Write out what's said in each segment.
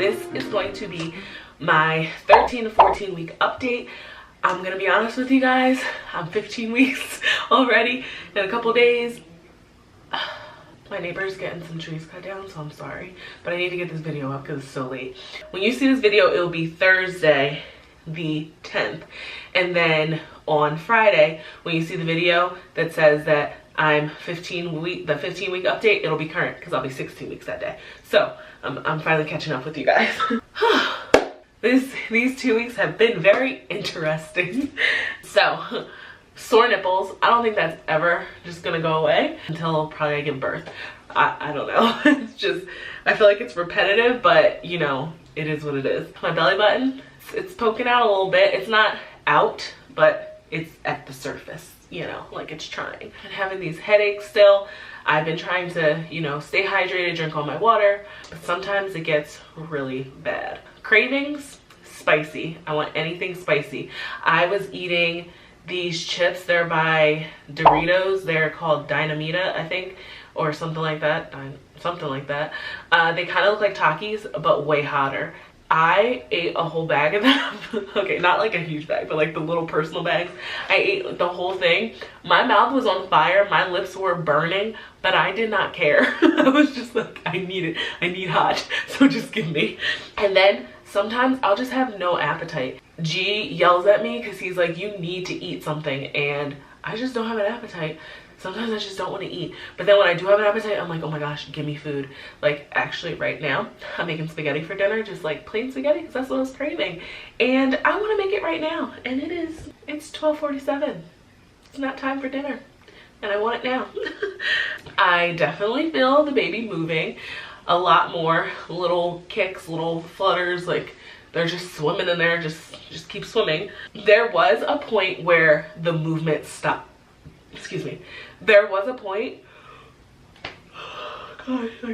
this is going to be my 13 to 14 week update. I'm gonna be honest with you guys, I'm 15 weeks already in a couple days. My neighbor's getting some trees cut down, so I'm sorry, but I need to get this video up because it's so late. When you see this video, it'll be Thursday the 10th, and then on Friday when you see the video that says that I'm the 15 week update, it'll be current because I'll be 16 weeks that day. So I'm finally catching up with you guys. These 2 weeks have been very interesting. So sore nipples, I don't think that's ever just gonna go away until probably I give birth. I don't know. It's just, I feel like it's repetitive, but you know, it is what it is. My belly button, it's poking out a little bit. It's not out, but it's at the surface, you know, like it's trying. I'm having these headaches still. I've been trying to, you know, stay hydrated, drink all my water, but sometimes it gets really bad. Cravings, spicy. I want anything spicy. I was eating these chips. They're by Doritos. They're called Dynamita, I think, or something like that. Something like that. They kind of look like Takis, but way hotter. I ate a whole bag of them. Okay, not like a huge bag, but like the little personal bags. I ate the whole thing. My mouth was on fire. My lips were burning, but I did not care. I was just like, I need it. I need hot, so just give me. And then sometimes I'll just have no appetite. G yells at me because he's like, you need to eat something, and I just don't have an appetite. Sometimes I just don't want to eat. But then when I do have an appetite, I'm like, oh my gosh, give me food. Like, actually right now, I'm making spaghetti for dinner, just like plain spaghetti, because that's what I was craving. And I want to make it right now. And it's 12:47. It's not time for dinner. And I want it now. I definitely feel the baby moving a lot more. Little kicks, little flutters, like they're just swimming in there, just keep swimming. There was a point where the movement stopped. Excuse me. There was a point. Gosh, can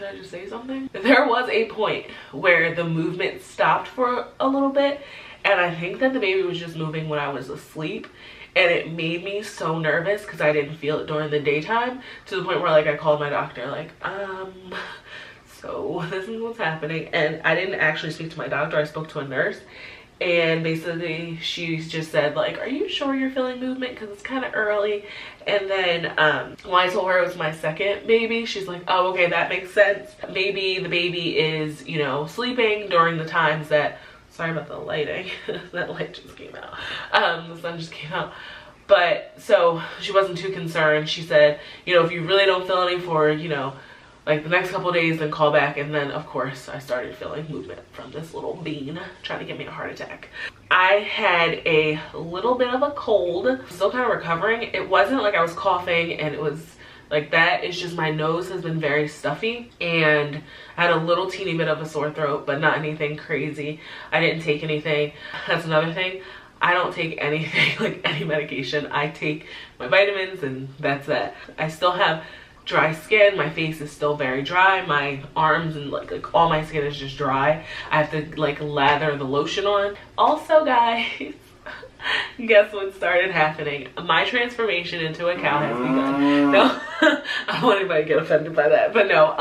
I just say something? There was a point where the movement stopped for a little bit, and I think that the baby was just moving when I was asleep, and it made me so nervous because I didn't feel it during the daytime, to the point where like I called my doctor like, so this is what's happening. And I didn't actually speak to my doctor, I spoke to a nurse. And basically she just said like, are you sure you're feeling movement, because it's kind of early. And then when I told her it was my second baby, she's like, oh, okay, that makes sense. Maybe the baby is, you know, sleeping during the times that, sorry about the lighting, that light just came out, the sun just came out. But so she wasn't too concerned. She said, you know, if you really don't feel any for, you know, like the next couple of days, then call back. And then of course I started feeling movement from this little bean trying to get me a heart attack. I had a little bit of a cold, still kind of recovering. It wasn't like I was coughing and it was like that. It's just my nose has been very stuffy, and I had a little teeny bit of a sore throat, but not anything crazy. I didn't take anything. That's another thing. I don't take anything, like any medication. I take my vitamins and that's that. I still have dry skin. My face is still very dry. My arms and like all my skin is just dry. I have to like lather the lotion on. Also guys, guess what started happening? My transformation into a cow has begun. No, I don't want anybody to get offended by that, but no,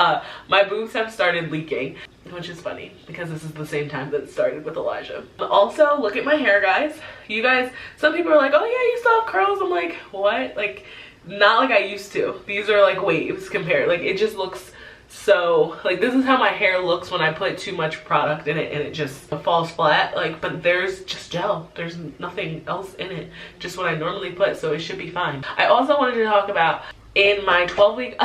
my boobs have started leaking, which is funny because this is the same time that it started with Elijah. Also, look at my hair, guys. You guys, some people are like, oh yeah, you still have curls. I'm like, what? Like, not like I used to. These are like waves compared. Like, it just looks so, like, this is how my hair looks when I put too much product in it and it just falls flat. Like, but there's just gel. There's nothing else in it. Just what I normally put, so it should be fine. I also wanted to talk about in my 12-week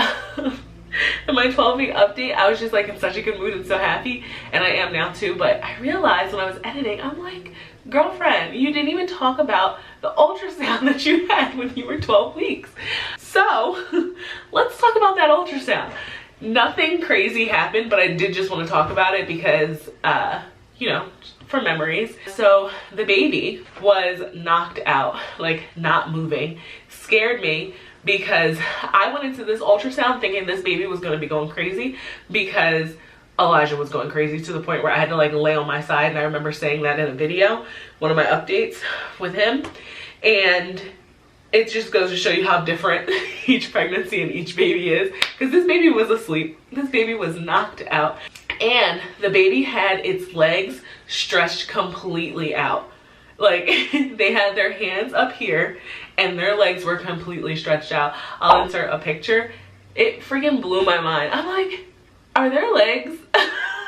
in my 12-week update, I was just like in such a good mood and so happy, and I am now too. But I realized when I was editing, I'm like, girlfriend, you didn't even talk about the ultrasound that you had when you were 12 weeks. So let's talk about that ultrasound. Nothing crazy happened, but I did just want to talk about it because, you know, for memories. So the baby was knocked out, like not moving. Scared me because I went into this ultrasound thinking this baby was going to be going crazy because Elijah was going crazy, to the point where I had to like lay on my side. And I remember saying that in a video, one of my updates with him. And it just goes to show you how different each pregnancy and each baby is, because this baby was asleep. This baby was knocked out. and the baby had its legs stretched completely out. Like they had their hands up here and their legs were completely stretched out. I'll insert a picture. It freaking blew my mind. I'm like, are their legs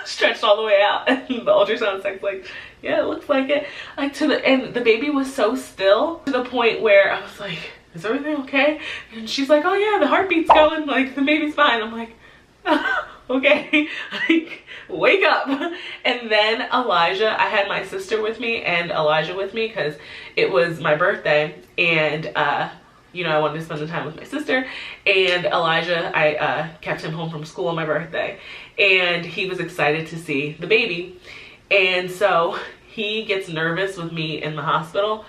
stretched all the way out? And the ultrasound tech's like, yeah, it looks like it. Like and the baby was so still to the point where I was like, is everything okay? And she's like, oh yeah, the heartbeat's going, like the baby's fine. I'm like, okay, like wake up. And then Elijah, I had my sister with me and Elijah with me because it was my birthday, and you know, I wanted to spend the time with my sister. And Elijah, I kept him home from school on my birthday, and he was excited to see the baby. And so he gets nervous with me in the hospital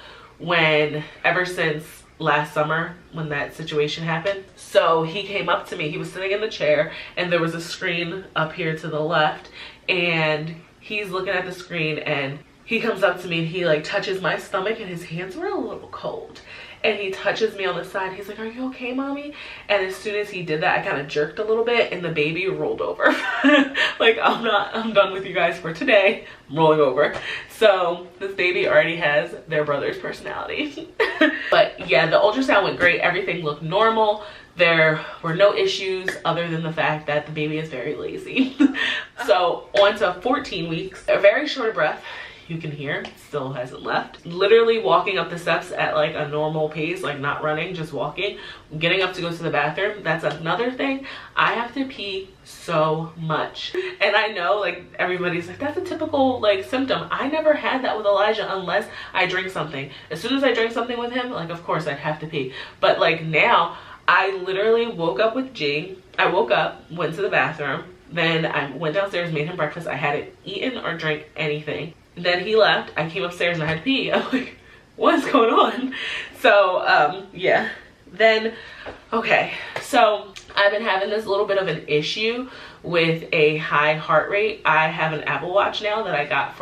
ever since last summer when that situation happened. So he came up to me, he was sitting in the chair and there was a screen up here to the left, and he's looking at the screen and he comes up to me and he like touches my stomach, and his hands were a little cold. And he touches me on the side. He's like, are you okay, mommy? And as soon as he did that, I kind of jerked a little bit and the baby rolled over. Like, I'm done with you guys for today. I'm rolling over. So this baby already has their brother's personality. But yeah, the ultrasound went great. Everything looked normal. There were no issues other than the fact that the baby is very lazy. So on to 14 weeks, a very short breath. You can hear, still hasn't left. Literally walking up the steps at like a normal pace, like not running, just walking. Getting up to go to the bathroom, that's another thing. I have to pee so much. And I know like everybody's like, that's a typical like symptom. I never had that with Elijah unless I drink something. As soon as I drink something with him, like of course I'd have to pee. But like now, I literally woke up with G. I woke up, went to the bathroom, then I went downstairs, made him breakfast. I hadn't eaten or drank anything. Then he left. I came upstairs and I had to pee. I'm like, what's going on? So yeah. Then okay, so I've been having this little bit of an issue with a high heart rate. I have an Apple Watch now that I got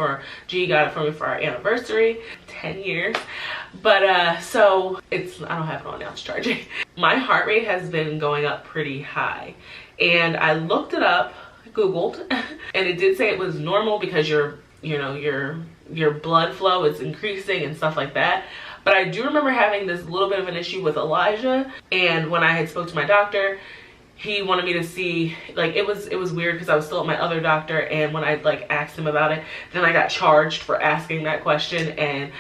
G got it for me for our anniversary, 10 years. But so I don't have it on now, it's charging. My heart rate has been going up pretty high, and I looked it up, Googled, and it did say it was normal because your blood flow is increasing and stuff like that. But I do remember having this little bit of an issue with Elijah, and when I had spoke to my doctor, he wanted me to see, like, it was weird because I was still at my other doctor, and when I like asked him about it, then I got charged for asking that question, and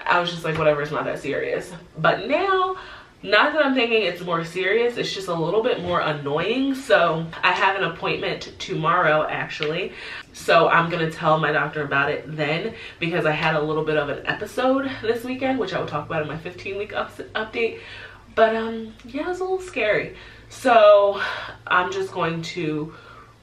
I was just like, whatever, it's not that serious. But now, not that I'm thinking it's more serious, it's just a little bit more annoying. So I have an appointment tomorrow actually, so I'm gonna tell my doctor about it then, because I had a little bit of an episode this weekend, which I will talk about in my 15-week update. But yeah, it was a little scary. So I'm just going to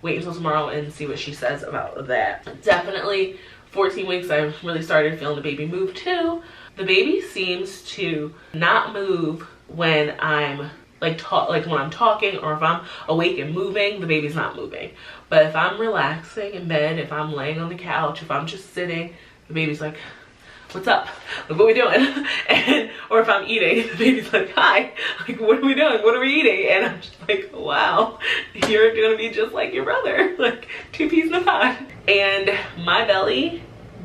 wait until tomorrow and see what she says about that. Definitely 14 weeks, I really started feeling the baby move too. The baby seems to not move when I'm like when I'm talking, or if I'm awake and moving, the baby's not moving. But if I'm relaxing in bed, if I'm laying on the couch, if I'm just sitting, the baby's like, what's up? Like, what are we doing? And or if I'm eating, the baby's like, hi, like, what are we doing? What are we eating? And I'm just like, wow, you're gonna be just like your brother, like 2 peas in a pod. And my belly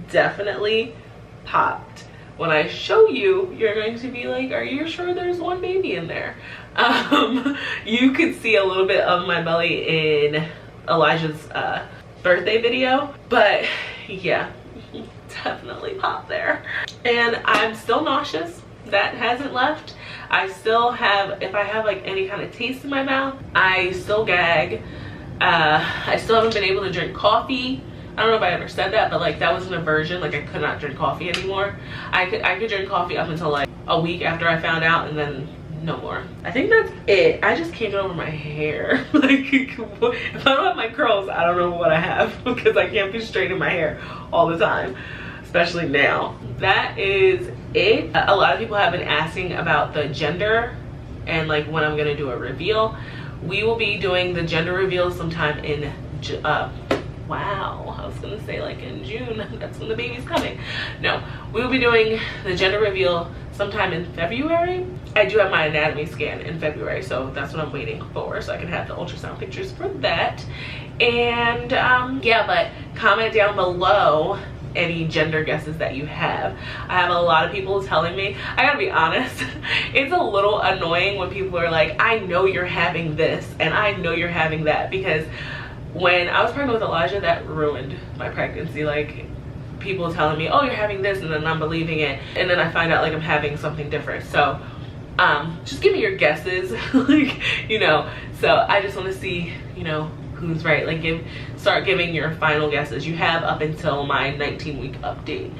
definitely popped. When I show you, you're going to be like, are you sure there's one baby in there? You could see a little bit of my belly in Elijah's birthday video, but yeah, definitely popped there. And I'm still nauseous. That hasn't left. I still have, if I have like any kind of taste in my mouth, I still gag. I still haven't been able to drink coffee. I don't know if I ever said that, but like that was an aversion. Like I could not drink coffee anymore. I could drink coffee up until like a week after I found out, and then no more. I think that's it. I just can't get over my hair. Like if I don't have my curls, I don't know what I have, because I can't be straight in my hair all the time, especially now. That is it. A lot of people have been asking about the gender and like when I'm gonna do a reveal. We will be doing the gender reveal sometime in wow, I was gonna say like in June, that's when the baby's coming. No, we will be doing the gender reveal sometime in February. I do have my anatomy scan in February, so that's what I'm waiting for, so I can have the ultrasound pictures for that. And yeah, but comment down below any gender guesses that you have. I have a lot of people telling me, I gotta be honest, it's a little annoying when people are like, I know you're having this and I know you're having that, because when I was pregnant with Elijah, that ruined my pregnancy. Like, people telling me, oh, you're having this, and then I'm believing it, and then I find out like I'm having something different. So just give me your guesses. Like, you know, so I just want to see, you know, who's right. Like, start giving your final guesses. You have up until my 19-week update,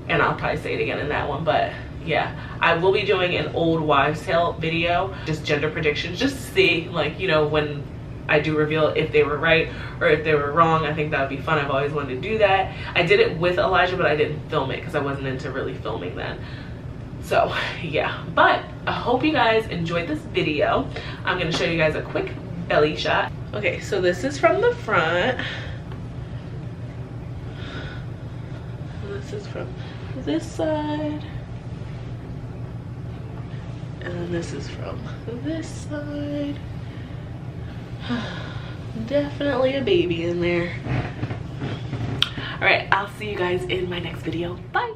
and I'll probably say it again in that one. But yeah, I will be doing an old wives tale video, just gender predictions, just to see, like, you know, when I do reveal if they were right or if they were wrong. I think that would be fun. I've always wanted to do that. I did it with Elijah, but I didn't film it because I wasn't into really filming then. So yeah, but I hope you guys enjoyed this video. I'm going to show you guys a quick belly shot. Okay, so this is from the front. This is from this side. And then this is from this side. Definitely a baby in there. All right, I'll see you guys in my next video. Bye.